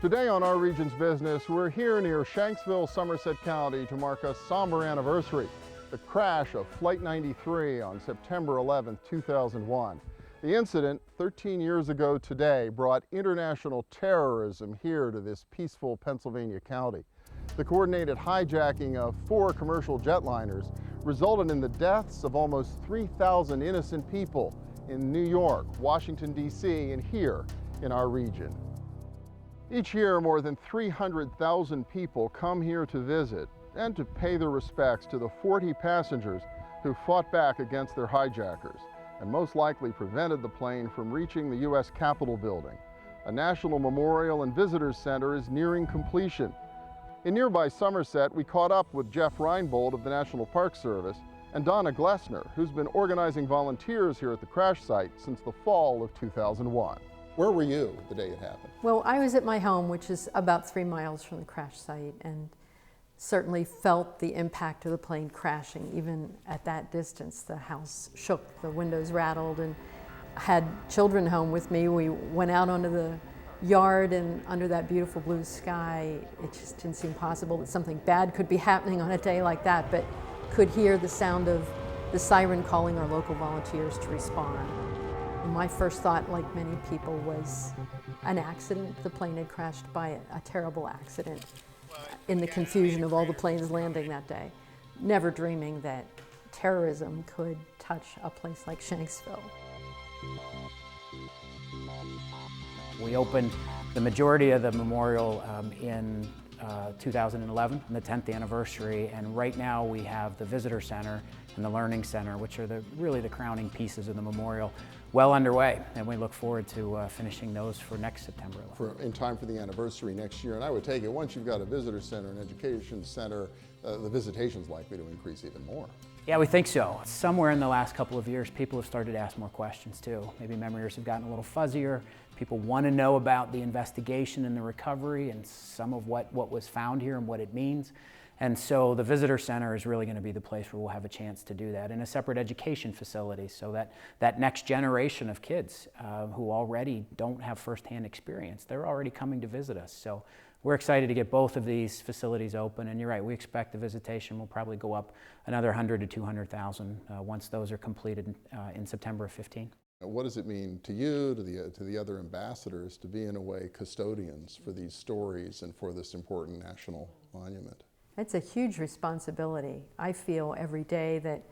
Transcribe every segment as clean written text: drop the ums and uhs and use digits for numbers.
Today on Our Region's Business, we're here near Shanksville, Somerset County to mark a somber anniversary, the crash of Flight 93 on September 11, 2001. The incident, 13 years ago today, brought international terrorism here to this peaceful Pennsylvania county. The coordinated hijacking of 4 commercial jetliners resulted in the deaths of almost 3,000 innocent people in New York, Washington, D.C., and here in our region. Each year, more than 300,000 people come here to visit and to pay their respects to the 40 passengers who fought back against their hijackers and most likely prevented the plane from reaching the U.S. Capitol building. A National Memorial and Visitors Center is nearing completion. In nearby Somerset, we caught up with Jeff Reinbold of the National Park Service and Donna Glessner, who's been organizing volunteers here at the crash site since the fall of 2001. Where were you the day it happened? Well, I was at my home, which is about 3 miles from the crash site, and certainly felt the impact of the plane crashing. Even at that distance, the house shook, the windows rattled, and had children home with me. We went out onto the yard, and under that beautiful blue sky, it just didn't seem possible that something bad could be happening on a day like that, but could hear the sound of the siren calling our local volunteers to respond. And my first thought, like many people, was an accident. The plane had crashed by a terrible accident in the confusion of all the planes landing that day, never dreaming that terrorism could touch a place like Shanksville. We opened the majority of the memorial in 2011, the 10th anniversary, and right now we have the Visitor Center and the Learning Center, which are really the crowning pieces of the memorial, well underway, and we look forward to finishing those for next September 11th. In time for the anniversary next year, and I would take it, once you've got a visitor center, an education center, the visitation's likely to increase even more. Yeah, we think so. Somewhere in the last couple of years, people have started to ask more questions too. Maybe memories have gotten a little fuzzier. People want to know about the investigation and the recovery and some of what was found here and what it means. And so the Visitor Center is really going to be the place where we'll have a chance to do that in a separate education facility, so that next generation of kids who already don't have firsthand experience, they're already coming to visit us. So we're excited to get both of these facilities open, and you're right, we expect the visitation will probably go up another 100 to 200,000 once those are completed in September of 15. What does it mean to you, to the other ambassadors, to be in a way custodians for these stories and for this important national monument? It's a huge responsibility. I feel every day that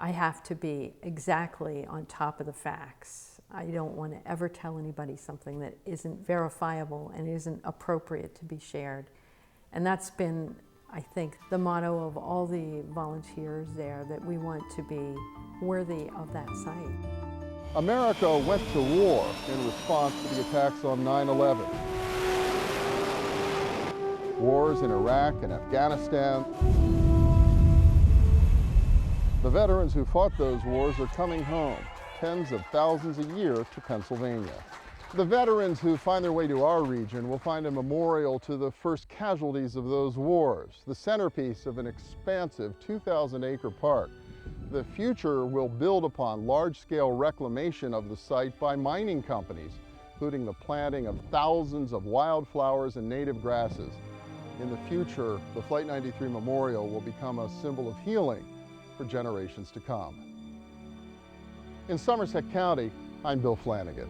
I have to be exactly on top of the facts. I don't want to ever tell anybody something that isn't verifiable and isn't appropriate to be shared. And that's been, I think, the motto of all the volunteers there, that we want to be worthy of that site. America went to war in response to the attacks on 9/11. Wars in Iraq and Afghanistan. The veterans who fought those wars are coming home, tens of thousands a year to Pennsylvania. The veterans who find their way to our region will find a memorial to the first casualties of those wars, the centerpiece of an expansive 2,000-acre park. The future will build upon large-scale reclamation of the site by mining companies, including the planting of thousands of wildflowers and native grasses. In the future, the Flight 93 Memorial will become a symbol of healing for generations to come. In Somerset County, I'm Bill Flanagan.